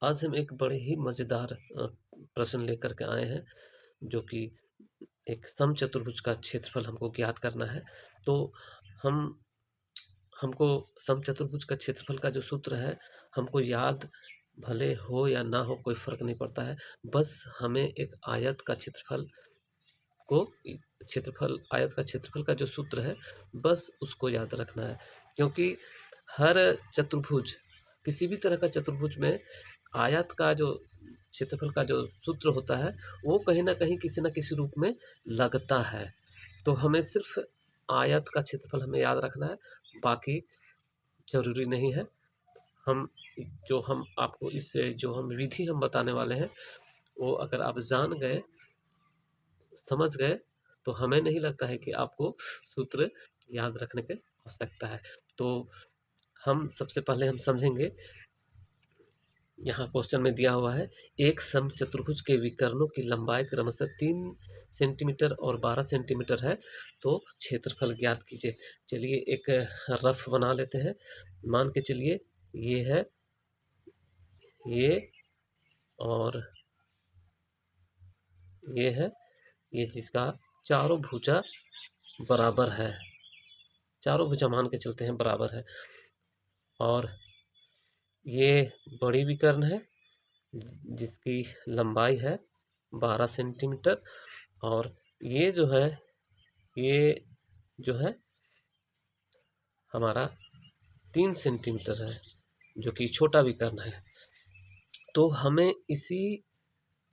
आज हम एक बड़े ही मज़ेदार प्रश्न लेकर के आए हैं, जो कि एक समचतुर्भुज का क्षेत्रफल हमको ज्ञात करना है। तो हम हमको समचतुर्भुज का क्षेत्रफल का जो सूत्र है, हमको याद भले हो या ना हो कोई फ़र्क नहीं पड़ता है। बस हमें एक आयत का क्षेत्रफल को इ क्षेत्रफल आयत का क्षेत्रफल का जो सूत्र है, बस उसको याद रखना है। क्योंकि हर चतुर्भुज किसी भी तरह का चतुर्भुज में आयत का जो क्षेत्रफल का जो सूत्र होता है, वो कहीं न कहीं किसी न किसी रूप में लगता है। तो हमें सिर्फ़ आयत का क्षेत्रफल हमें याद रखना है, बाकी ज़रूरी नहीं है। हम हम आपको इससे जो हम विधि हम बताने वाले हैं, वो अगर आप जान गए, समझ गए, तो हमें नहीं लगता है कि आपको सूत्र याद रखने की आवश्यकता है। तो हम सबसे पहले हम समझेंगे, यहाँ क्वेश्चन में दिया हुआ है, एक समचतुर्भुज के विकर्णों की लंबाई क्रमशः 3 सेंटीमीटर और 12 सेंटीमीटर है, तो क्षेत्रफल ज्ञात कीजिए। चलिए एक रफ बना लेते हैं। मान के चलिए ये है, ये और ये है, ये जिसका चारों भुजा बराबर है, चारों भुजा मान के चलते हैं बराबर है। और ये बड़ी विकर्ण है, जिसकी लंबाई है 12 सेंटीमीटर, और ये जो है, ये जो है हमारा 3 सेंटीमीटर है, जो कि छोटा विकर्ण है। तो हमें इसी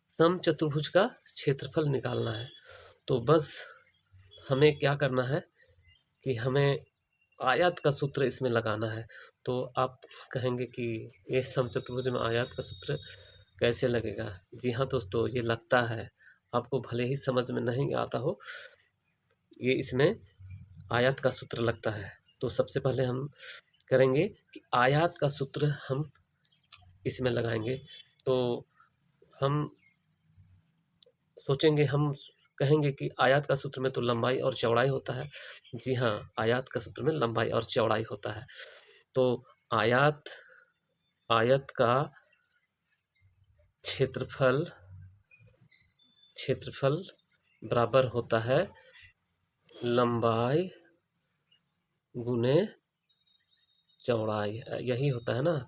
समचतुर्भुज का क्षेत्रफल निकालना है। तो बस हमें क्या करना है कि हमें आयत का सूत्र इसमें लगाना है। तो आप कहेंगे कि ये समचतुर्भुज में आयत का सूत्र कैसे लगेगा? जी हाँ दोस्तों, ये लगता है। आपको भले ही समझ में नहीं आता हो, ये इसमें आयत का सूत्र लगता है। तो सबसे पहले हम करेंगे कि आयत का सूत्र हम इसमें लगाएँगे। तो हम सोचेंगे, हम कहेंगे कि आयत का सूत्र में तो लंबाई और चौड़ाई होता है। जी हाँ, आयत का सूत्र में लंबाई और चौड़ाई होता है। तो आयत आयत का क्षेत्रफल क्षेत्रफल बराबर होता है लंबाई गुने चौड़ाई। यही होता है ना?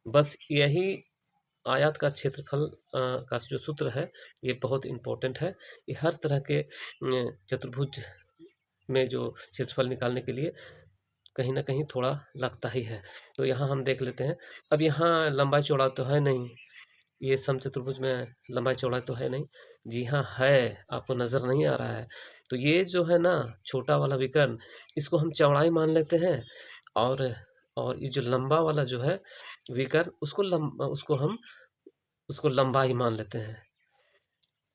बस यही आयत का क्षेत्रफल का जो सूत्र है, ये बहुत इम्पोर्टेंट है। ये हर तरह के चतुर्भुज में जो क्षेत्रफल निकालने के लिए कहीं न कहीं थोड़ा लगता ही है। तो यहाँ हम देख लेते हैं। अब यहाँ लंबाई चौड़ाई तो है नहीं, ये समचतुर्भुज में लंबाई चौड़ाई तो है नहीं। जी हाँ, है, आपको नज़र नहीं आ रहा है। तो ये जो है ना छोटा वाला विकर्ण, इसको हम चौड़ाई मान लेते हैं, और ये जो लंबा वाला जो है विकर्ण, उसको लंबाई मान लेते हैं।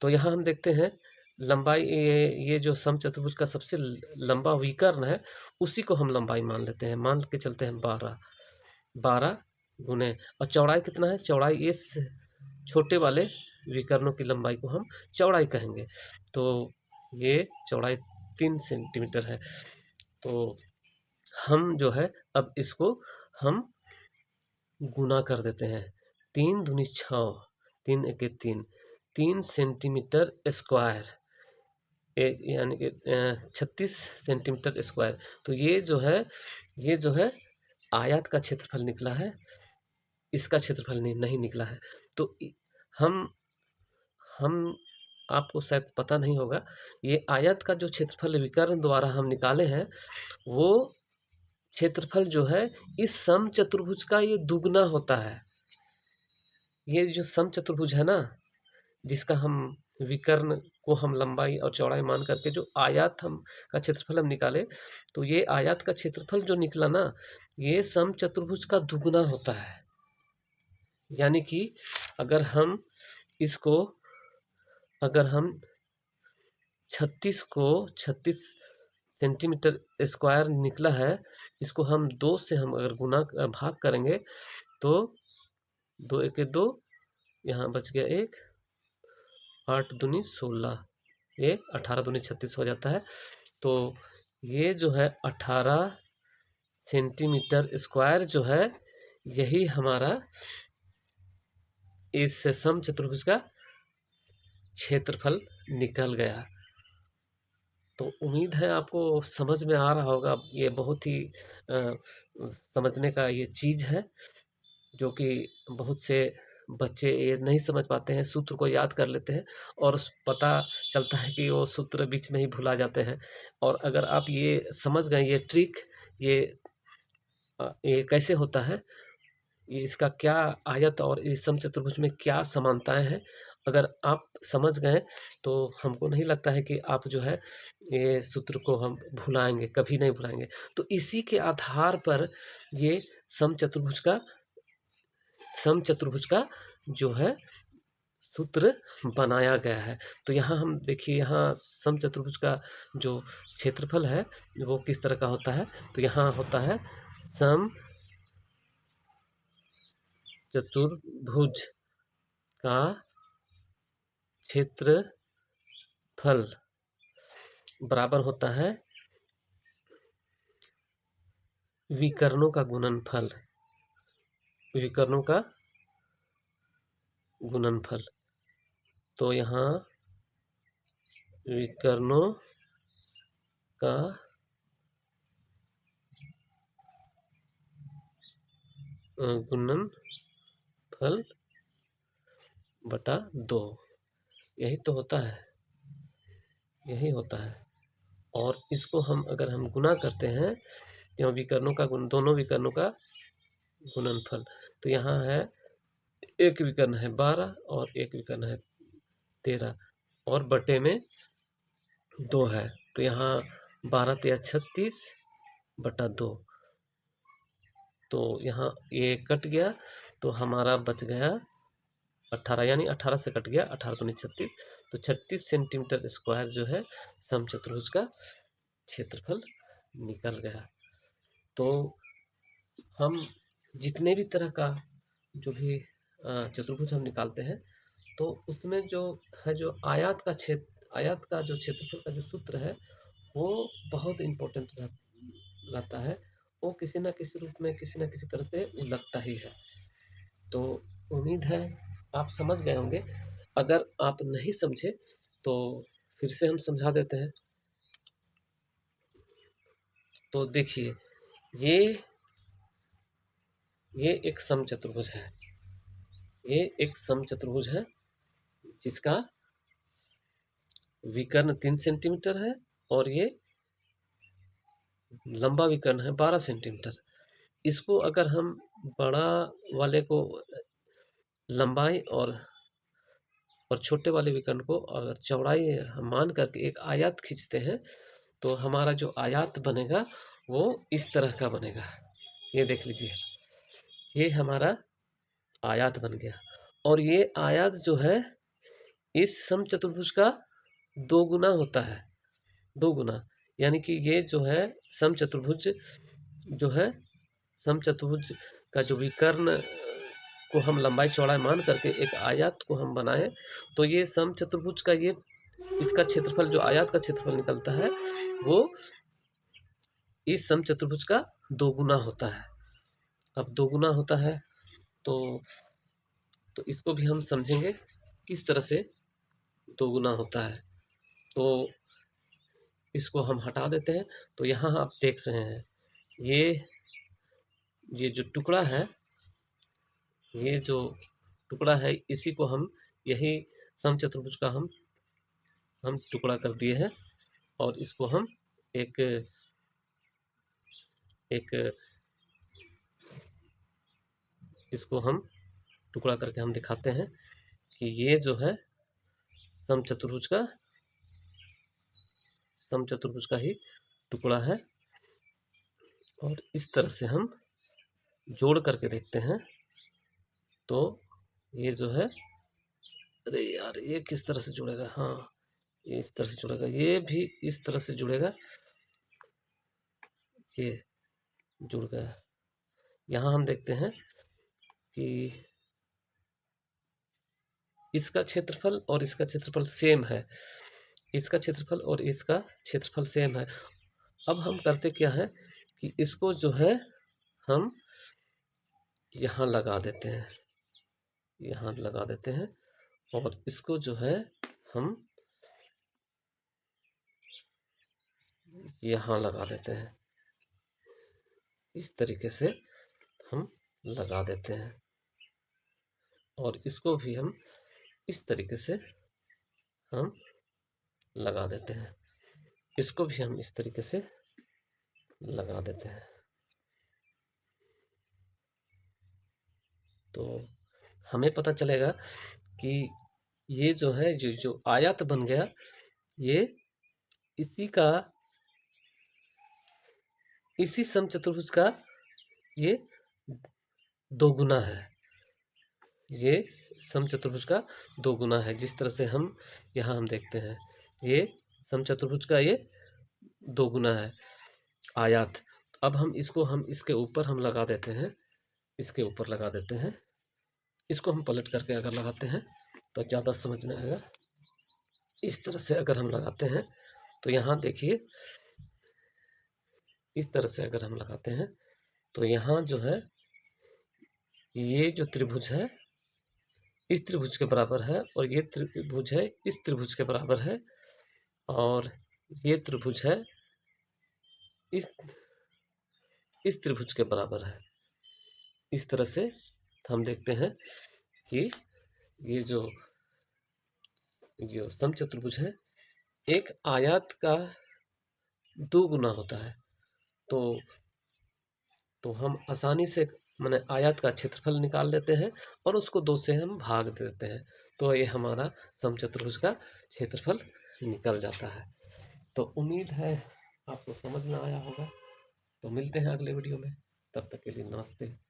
तो यहाँ हम देखते हैं लंबाई, ये जो समचतुर्भुज का सबसे लंबा विकर्ण है, उसी को हम लंबाई मान लेते हैं। मान के चलते हैं 12, 12 गुने, और चौड़ाई कितना है? चौड़ाई इस छोटे वाले विकर्णों की लंबाई को हम चौड़ाई कहेंगे। तो ये चौड़ाई 3 सेंटीमीटर है। तो हम जो है, अब इसको हम गुना कर देते हैं। 3 दूनी 6, 3 एके 3, 3 सेंटीमीटर स्क्वायर, यानी कि 36 सेंटीमीटर स्क्वायर। तो ये जो है आयत का क्षेत्रफल निकला है, इसका क्षेत्रफल नहीं निकला है। तो हम हम आपको शायद पता नहीं होगा, ये आयत का जो क्षेत्रफल विकर्ण द्वारा हम निकाले हैं, वो क्षेत्रफल जो है इस समचतुर्भुज का ये दुगना होता है। ये जो समचतुर्भुज है ना, जिसका हम विकर्ण को हम लंबाई और चौड़ाई मान करके जो आयत हम का क्षेत्रफल हम निकाले, तो ये आयत का क्षेत्रफल जो निकला ना, ये समचतुर्भुज का दुगना होता है। यानी कि अगर हम इसको अगर हम 36 सेंटीमीटर स्क्वायर निकला है, इसको हम 2 से हम अगर भाग करेंगे, तो 2 एके 2, यहाँ बच गया 1, 8 दूनी 16, ये 18 दूनी 36 हो जाता है। तो ये जो है 18 सेंटीमीटर स्क्वायर जो है, यही हमारा इस समचतुर्भुज का क्षेत्रफल निकल गया। तो उम्मीद है आपको समझ में आ रहा होगा। ये बहुत ही समझने का ये चीज़ है, जो कि बहुत से बच्चे ये नहीं समझ पाते हैं, सूत्र को याद कर लेते हैं और पता चलता है कि वो सूत्र बीच में ही भुला जाते हैं। और अगर आप ये समझ गए ये ट्रिक, ये ये कैसे होता है, ये इसका क्या आयत और इस समचतुर्भुज में क्या समानताएँ हैं, अगर आप समझ गए तो हमको नहीं लगता है कि आप जो है ये सूत्र को हम भुलाएँगे, कभी नहीं भुलाएँगे। तो इसी के आधार पर ये समचतुर्भुज का समचतुर्भुज का जो है सूत्र बनाया गया है। तो यहाँ हम देखिए, यहाँ समचतुर्भुज का जो क्षेत्रफल है वो किस तरह का होता है, तो यहाँ होता है समचतुर्भुज का क्षेत्रफल बराबर होता है विकर्णों का गुणनफल, विकर्णों का गुणनफल। तो यहाँ विकर्णों का गुणनफल बटा 2, यही तो होता है, यही होता है। और इसको हम अगर हम गुना करते हैं, यहाँ विकर्णों का गुण, दोनों विकर्णों का गुणनफल, तो यहाँ है एक विकर्ण है 12 और एक विकर्ण है 13 और बटे में 2 है, तो यहाँ 12 तिया 36 बटा 2। तो यहाँ ये कट गया तो हमारा बच गया 18, यानी 18 से कट गया, 18 दूनी 36, तो 36 सेंटीमीटर स्क्वायर जो है समचतुर्भुज का क्षेत्रफल निकल गया। तो हम जितने भी तरह का जो भी चतुर्भुज हम निकालते हैं, तो उसमें जो है, जो आयत का जो क्षेत्रफल का जो सूत्र है, वो बहुत इम्पोर्टेंट रहता है। वो किसी न किसी रूप में, किसी न किसी तरह से वो लगता ही है। तो उम्मीद है आप समझ गए होंगे। अगर आप नहीं समझे तो फिर से हम समझा देते हैं। तो देखिए, ये ये एक समचतुर्भुज है, ये एक समचतुर्भुज है जिसका विकर्ण 3 सेंटीमीटर है और ये लंबा विकर्ण है 12 सेंटीमीटर। इसको अगर हम बड़ा वाले को लंबाई और छोटे वाले विकर्ण को अगर चौड़ाई हम मान करके एक आयत खींचते हैं, तो हमारा जो आयत बनेगा वो इस तरह का बनेगा। ये देख लीजिए, ये हमारा आयत बन गया। और ये आयत जो है इस समचतुर्भुज का 2 गुना होता है, 2 गुना। यानी कि ये जो है समचतुर्भुज जो है, समचतुर्भुज का जो विकर्ण को हम लंबाई चौड़ाई मान करके एक आयत को हम बनाएं, तो ये समचतुर्भुज का ये इसका क्षेत्रफल, जो आयत का क्षेत्रफल निकलता है, वो इस समचतुर्भुज का 2 गुना होता है। अब 2 गुना होता है तो इसको भी हम समझेंगे किस तरह से 2 गुना होता है। तो इसको हम हटा देते हैं। तो यहाँ आप देख रहे हैं, ये जो टुकड़ा है, ये जो टुकड़ा है, इसी को हम, यही समचतुर्भुज का हम टुकड़ा कर दिए हैं। और इसको हम एक एक इसको हम टुकड़ा करके हम दिखाते हैं कि ये जो है समचतुर्भुज का ही टुकड़ा है। और इस तरह से हम जोड़ करके देखते हैं, तो ये जो है, अरे यार ये किस तरह से जुड़ेगा, हाँ ये इस तरह से जुड़ेगा, ये भी इस तरह से जुड़ेगा, ये जुड़ गया। यहाँ हम देखते हैं कि इसका क्षेत्रफल और इसका क्षेत्रफल सेम है, इसका क्षेत्रफल और इसका क्षेत्रफल सेम है। अब हम करते क्या है कि इसको जो है हम यहाँ लगा देते हैं, यहाँ लगा देते हैं और इसको जो है हम यहाँ लगा देते हैं। इस तरीके से हम लगा देते हैं और इसको भी हम इस तरीके से हम लगा देते हैं। इसको भी हम इस तरीके से लगा देते हैं। तो हमें पता चलेगा कि ये जो है जो आयत बन गया, ये इसी का, इसी समचतुर्भुज का ये दोगुना है। ये समचतुर्भुज का दोगुना है। जिस तरह से हम यहाँ हम देखते हैं, ये समचतुर्भुज का ये दोगुना है आयत। अब हम इसके ऊपर हम लगा देते हैं, इसके ऊपर लगा देते हैं। इसको हम पलट करके अगर लगाते हैं तो ज़्यादा समझ में आएगा। इस तरह से अगर हम लगाते हैं तो यहाँ देखिए, इस तरह से अगर हम लगाते हैं तो यहाँ जो है, ये जो त्रिभुज है इस त्रिभुज के बराबर है और ये त्रिभुज है इस त्रिभुज के बराबर है और ये त्रिभुज है इस त्रिभुज के बराबर है। इस तरह से हम देखते हैं कि ये जो समचतुर्भुज है, एक आयत का दो गुना होता है। तो हम आसानी से माने आयत का क्षेत्रफल निकाल लेते हैं और उसको 2 से हम भाग देते हैं, तो ये हमारा समचतुर्भुज का क्षेत्रफल निकल जाता है। तो उम्मीद है आपको समझ में आया होगा। तो मिलते हैं अगले वीडियो में, तब तक के लिए नमस्ते।